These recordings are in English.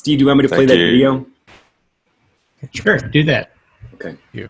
Steve, do you want me to play that video? Sure, do that. Okay. Yeah.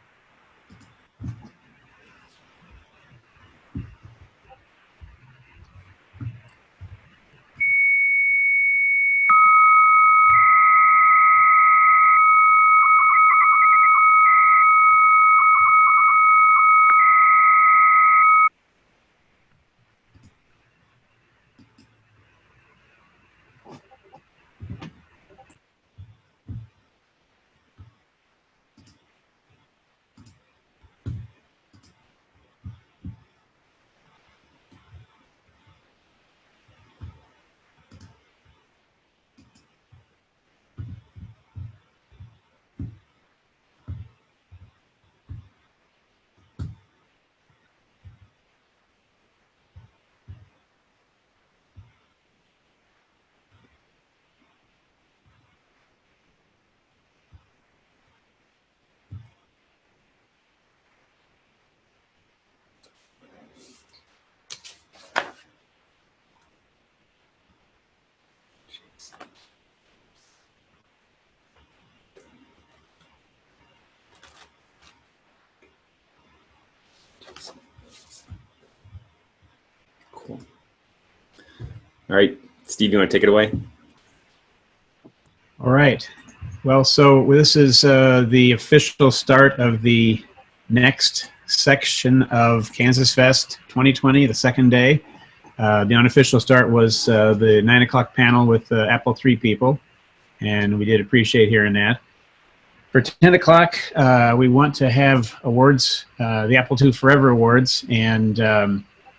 Cool. All right, Steve, you want to take it away? All right. Well, so this is the official start of the next section of KansasFest 2020, the second day. The unofficial start was the 9 o'clock panel with the Apple III people, and we did appreciate hearing that. For 10 o'clock, we want to have awards, the Apple II Forever Awards, and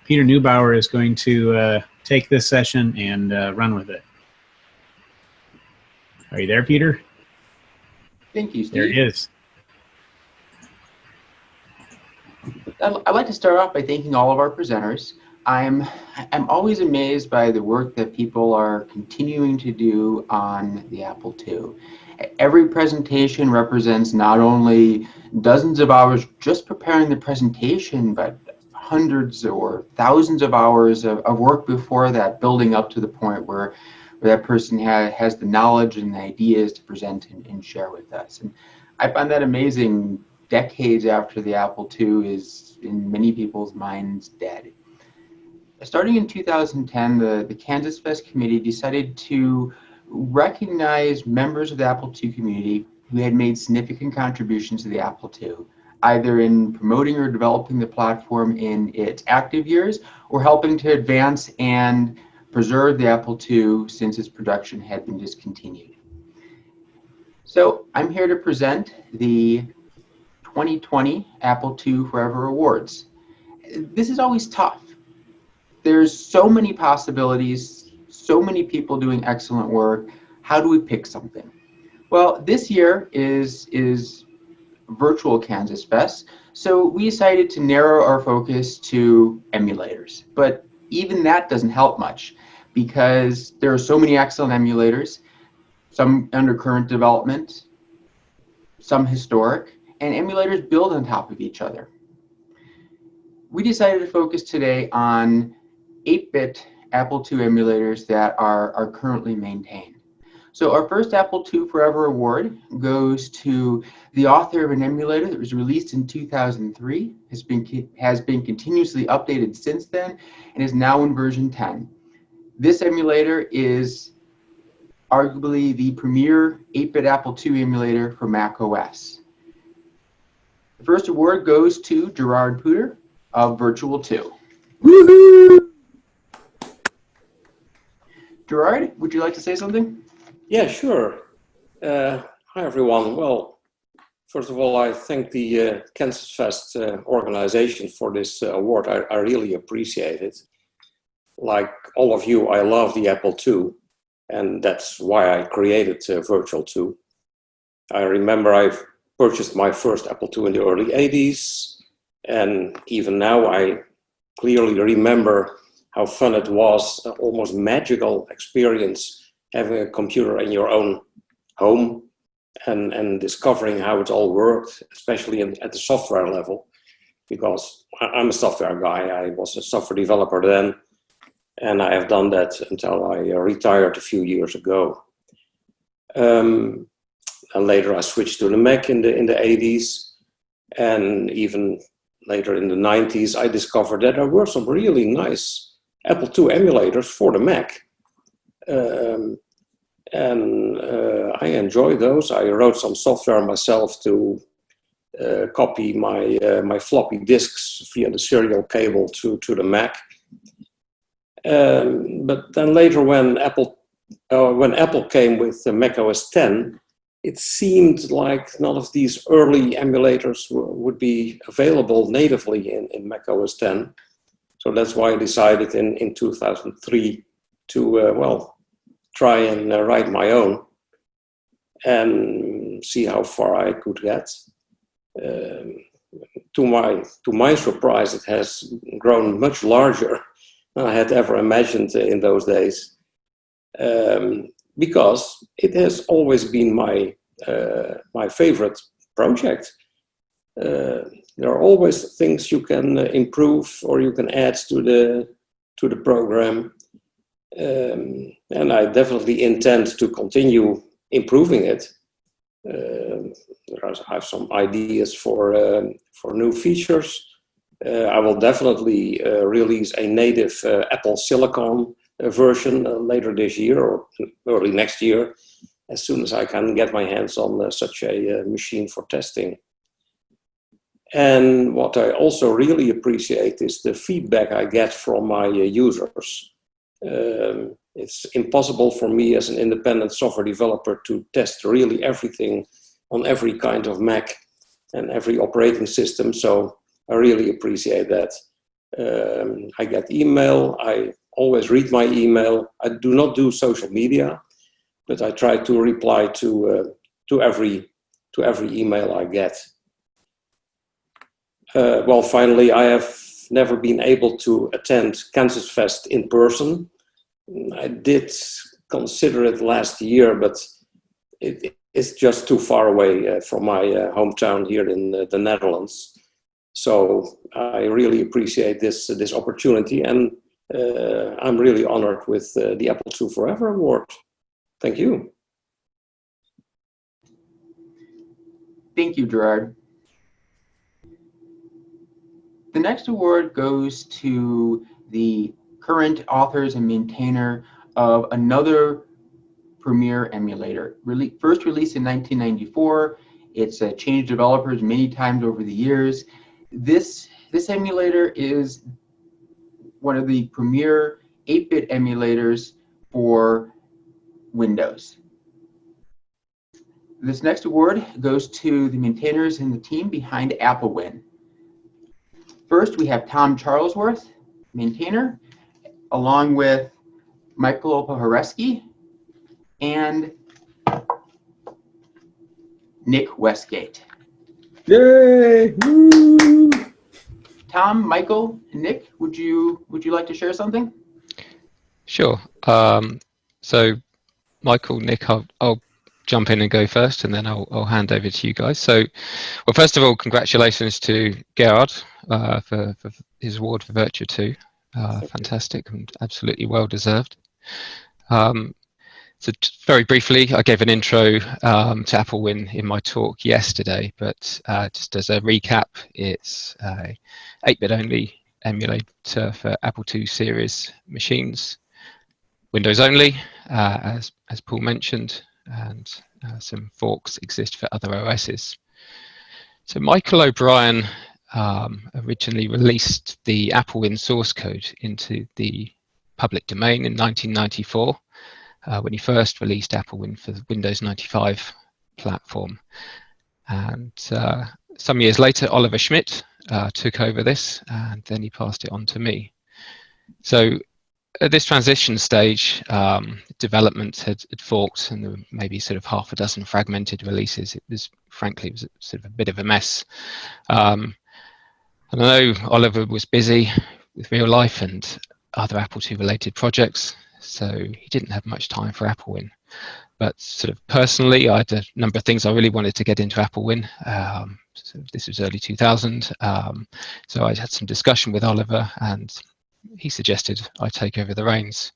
Peter Neubauer is going to take this session and run with it. Are you there, Peter? Thank you, Steve. There he is. I'd like to start off by thanking all of our presenters. I'm always amazed by the work that people are continuing to do on the Apple II. Every presentation represents not only dozens of hours just preparing the presentation, but hundreds or thousands of hours of work before that, building up to the point where that person has the knowledge and the ideas to present and share with us. And I find that amazing decades after the Apple II is, in many people's minds, dead. Starting in 2010, the KansasFest committee decided to recognize members of the Apple II community who had made significant contributions to the Apple II, either in promoting or developing the platform in its active years or helping to advance and preserve the Apple II since its production had been discontinued. So I'm here to present the 2020 Apple II Forever Awards. This is always tough. There's so many possibilities, so many people doing excellent work. How do we pick something? Well, this year is virtual KansasFest, so we decided to narrow our focus to emulators. But even that doesn't help much because there are so many excellent emulators, some under current development, some historic, and emulators build on top of each other. We decided to focus today on 8-bit Apple II emulators that are currently maintained. So our first Apple II Forever Award goes to the author of an emulator that was released in 2003, has been continuously updated since then, and is now in version 10. This emulator is arguably the premier 8-bit Apple II emulator for Mac OS. The first award goes to Gerard Puder of Virtual 2. Woohoo! Gerard, would you like to say something? Yeah, sure. Hi, everyone. Well, first of all, I thank the KansasFest organization for this award. I really appreciate it. Like all of you, I love the Apple II, and that's why I created Virtual 2. I remember I purchased my first Apple II in the early 80s, and even now I clearly remember how fun it was, an almost magical experience having a computer in your own home and discovering how it all worked, especially at the software level, because I'm a software guy. I was a software developer then, and I have done that until I retired a few years ago. And later I switched to the Mac in the 80s, and even later in the 90s, I discovered that there were some really nice Apple II emulators for the Mac. I enjoy those. I wrote some software myself to copy my floppy disks via the serial cable to the Mac. But then later, when Apple came with Mac OS X, it seemed like none of these early emulators would be available natively in Mac OS X. So that's why I decided in 2003 to try and write my own and see how far I could get. To my surprise, it has grown much larger than I had ever imagined in those days, because it has always been my favorite project. There are always things you can improve or you can add to the program, and I definitely intend to continue improving it. I have some ideas for new features. I will definitely release a native Apple Silicon version later this year or early next year, as soon as I can get my hands on such a machine for testing. And what I also really appreciate is the feedback I get from my users. It's impossible for me as an independent software developer to test really everything on every kind of Mac and every operating system, so I really appreciate that. I get email, I always read my email. I do not do social media, but I try to reply to every email I get. Finally, I have never been able to attend KansasFest in person. I did consider it last year, but it's just too far away from my hometown here in the Netherlands. So I really appreciate this opportunity, and I'm really honored with the Apple II Forever Award. Thank you. Thank you, Gerard. The next award goes to the current authors and maintainer of another premier emulator. First released in 1994, it's changed developers many times over the years. This emulator is one of the premier 8-bit emulators for Windows. This next award goes to the maintainers and the team behind AppleWin. First, we have Tom Charlesworth, maintainer, along with Michael Pohoreski and Nick Westgate. Yay! Woo! Tom, Michael, and Nick, would you like to share something? Sure. So, Michael, Nick, I'll jump in and go first, and then I'll hand over to you guys. So, well, first of all, congratulations to Gerard for his award for Virtua 2. Fantastic and absolutely well deserved. So very briefly, I gave an intro to AppleWin in my talk yesterday, but just as a recap, it's a 8-bit only emulator for Apple II series machines, Windows only, as Paul mentioned, and some forks exist for other OSs. So Michael O'Brien originally released the AppleWin source code into the public domain in 1994. When he first released AppleWin for the Windows 95 platform. And some years later, Oliver Schmidt took over this, and then he passed it on to me. So at this transition stage, development had forked, and there were maybe sort of half a dozen fragmented releases. It was sort of a bit of a mess. And I know Oliver was busy with real life and other Apple II related projects, so he didn't have much time for AppleWin. But sort of personally, I had a number of things I really wanted to get into AppleWin. So this was early 2000. So I had some discussion with Oliver, and he suggested I take over the reins.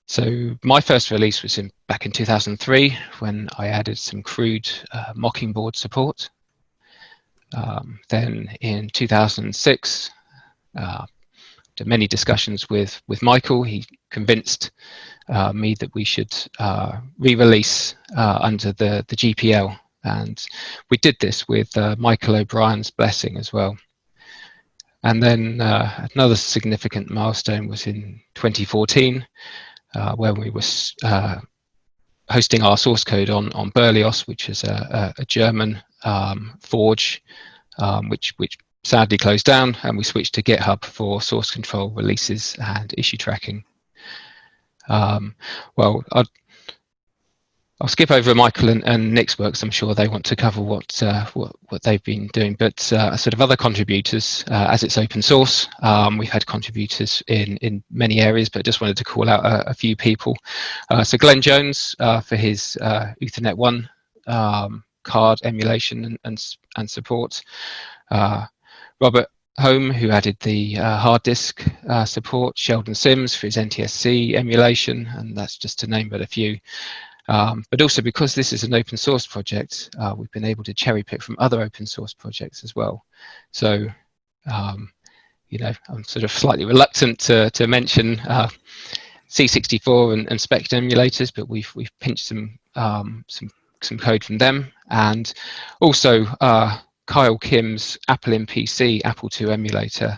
So my first release was back in 2003 when I added some crude Mockingboard support. Then in 2006, after many discussions with Michael, he convinced me that we should re-release under the GPL, and we did this with Michael O'Brien's blessing as well. And then another significant milestone was in 2014, where we were hosting our source code on Berlioz, which is a German forge, which sadly closed down, and we switched to GitHub for source control, releases, and issue tracking. Well, I'll skip over Michael and Nick's work, because I'm sure they want to cover what they've been doing. But sort of other contributors, as it's open source, we've had contributors in many areas, but just wanted to call out a few people. So Glenn Jones for his Ethernet 1 card emulation and support. Robert Home, who added the hard disk support. Sheldon Sims for his NTSC emulation, and that's just to name but a few. But also, because this is an open source project, we've been able to cherry pick from other open source projects as well. So, you know, I'm sort of slightly reluctant to mention C64 and Spectre emulators, but we've pinched some code from them, and also Kyle Kim's Apple MPC Apple II emulator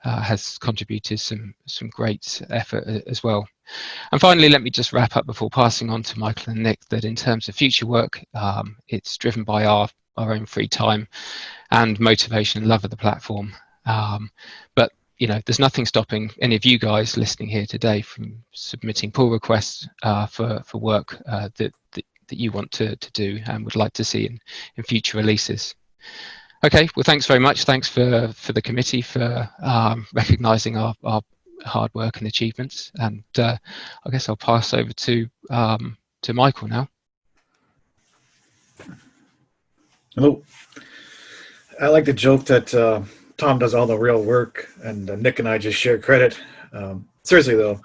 has contributed some great effort as well. And finally, let me just wrap up before passing on to Michael and Nick that in terms of future work, it's driven by our own free time and motivation and love of the platform. But you know, there's nothing stopping any of you guys listening here today from submitting pull requests for work that you want to do and would like to see in future releases. Okay, well, thanks very much. Thanks for the committee for recognising our hard work and achievements. And I guess I'll pass over to Michael now. Hello. I like to joke that Tom does all the real work and Nick and I just share credit. Seriously though,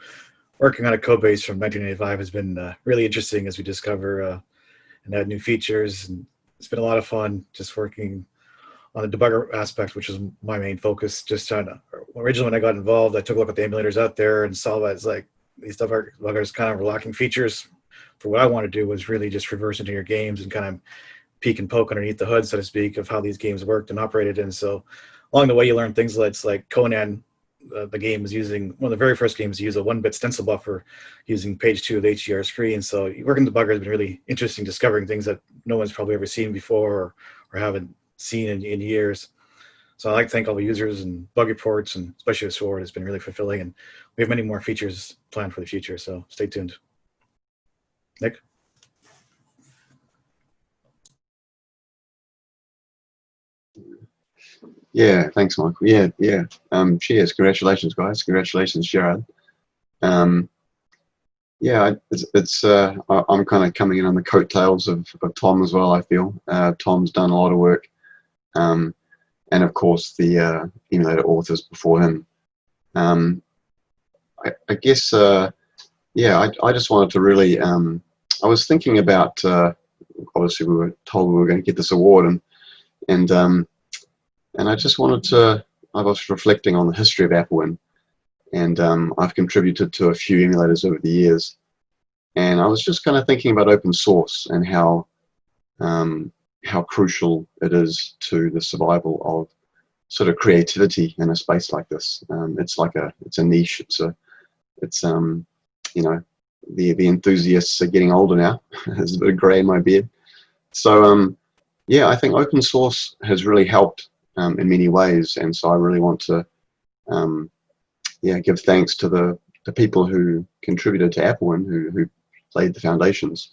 working on a code base from 1985 has been really interesting as we discover and add new features, and it's been a lot of fun just working on the debugger aspect, which is my main focus. Just trying to, originally when I got involved, I took a look at the emulators out there and saw that it's like these debuggers kind of were lacking features. For what I want to do was really just reverse engineer games and kind of peek and poke underneath the hood, so to speak, of how these games worked and operated. And so along the way, you learn things like Conan, the game is using, one of the very first games to use a 1-bit stencil buffer using page 2 of the HDR screen. So working debugger has been really interesting, discovering things that no one's probably ever seen before or haven't seen in years. So I'd like to thank all the users and bug reports, and especially with Sword. It's been really fulfilling, and we have many more features planned for the future, so stay tuned. Nick? Yeah, thanks, Michael. Yeah. Cheers. Congratulations, guys. Congratulations, Gerard. Yeah, I'm kind of coming in on the coattails of Tom as well, I feel. Tom's done a lot of work. And of course, the emulator authors before him. I guess, yeah, I just wanted to really, I was thinking about, obviously we were told we were going to get this award, and I just wanted to, I was reflecting on the history of AppleWin, and I've contributed to a few emulators over the years, and I was just kind of thinking about open source and how crucial it is to the survival of sort of creativity in a space like this. It's a niche. It's you know, the enthusiasts are getting older now. There's a bit of grey in my beard. So yeah, I think open source has really helped in many ways, and so I really want to yeah, give thanks to the people who contributed to AppleWin, who laid the foundations,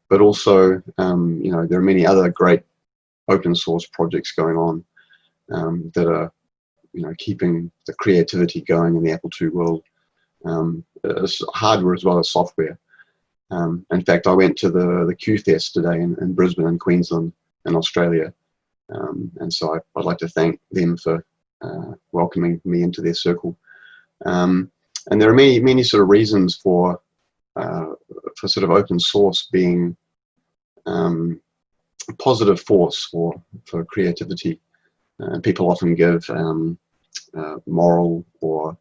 but also you know, there are many other great open source projects going on that are, you know, keeping the creativity going in the Apple II world, hardware as well as software. In fact, I went to the KFest today in Brisbane and Queensland in Australia, and so I'd like to thank them for welcoming me into their circle. And there are many sort of reasons for sort of open source being a positive force for creativity. People often give moral or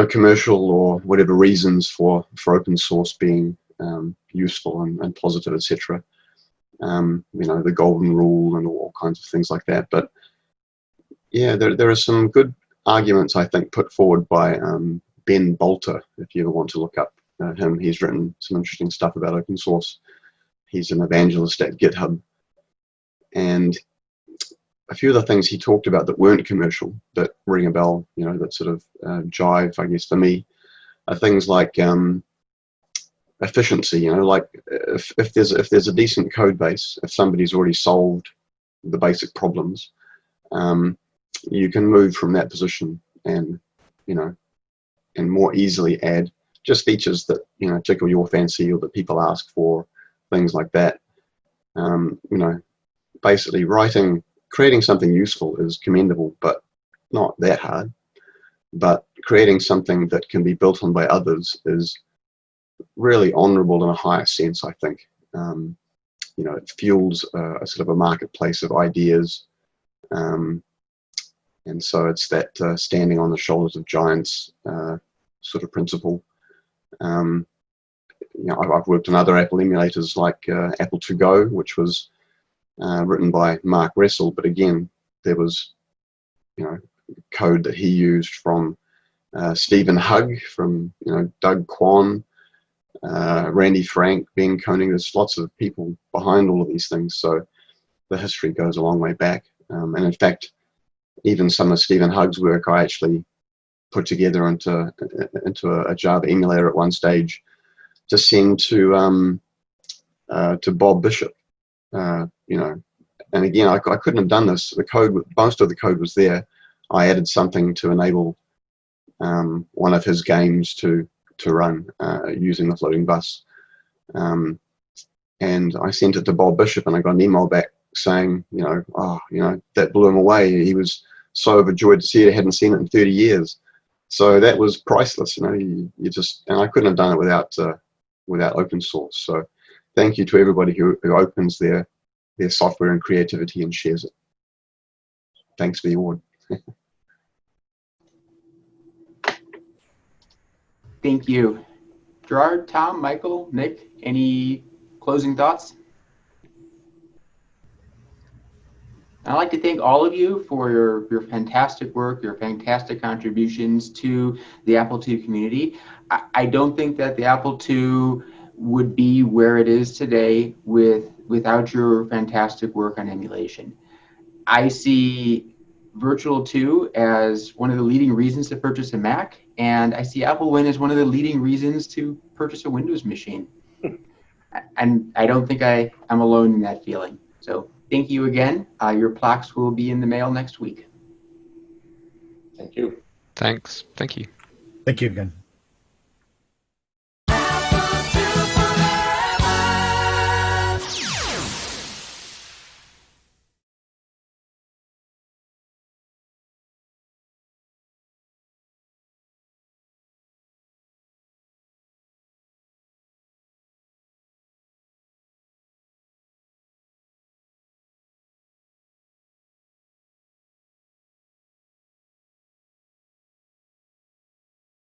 commercial or whatever reasons for open source being useful and positive, etc. The golden rule and all kinds of things like that. But yeah, there are some good arguments, I think, put forward by Ben Bolter. If you ever want to look up him, he's written some interesting stuff about open source. He's an evangelist at GitHub, and a few of the things he talked about that weren't commercial, that ring a bell, that sort of jive, I guess, for me, are things like efficiency. Like if there's a decent code base, if somebody's already solved the basic problems, you can move from that position and and more easily add just features that tickle your fancy or that people ask for, things like that. Basically creating something useful is commendable, but not that hard. But creating something that can be built on by others is really honorable in a higher sense, I think. It fuels a sort of a marketplace of ideas. And so it's that standing on the shoulders of giants sort of principle. I've worked on other Apple emulators like Apple II Go, which was written by Mark Russell, but again, there was code that he used from Stephen Hugg, from Doug Kwon, Randy Frank, Ben Koenig. There's lots of people behind all of these things, so the history goes a long way back. And in fact, even some of Stephen Hugg's work I actually put together into a Java emulator at one stage to send to Bob Bishop. And again, I couldn't have done this. Most of the code was there. I added something to enable one of his games to run using the floating bus. And I sent it to Bob Bishop, and I got an email back saying, that blew him away. He was so overjoyed to see it. I hadn't seen it in 30 years. So that was priceless. You just, and I couldn't have done it without open source. So thank you to everybody who opens their software and creativity and shares it. Thanks for the award. Thank you. Gerard, Tom, Michael, Nick, any closing thoughts? I'd like to thank all of you for your fantastic work, your fantastic contributions to the Apple II community. I don't think that the Apple II would be where it is today without your fantastic work on emulation. I see Virtual 2 as one of the leading reasons to purchase a Mac, and I see Apple Win as one of the leading reasons to purchase a Windows machine. And I don't think I'm alone in that feeling. So thank you again. Your plaques will be in the mail next week. Thank you. Thanks. Thank you. Thank you again.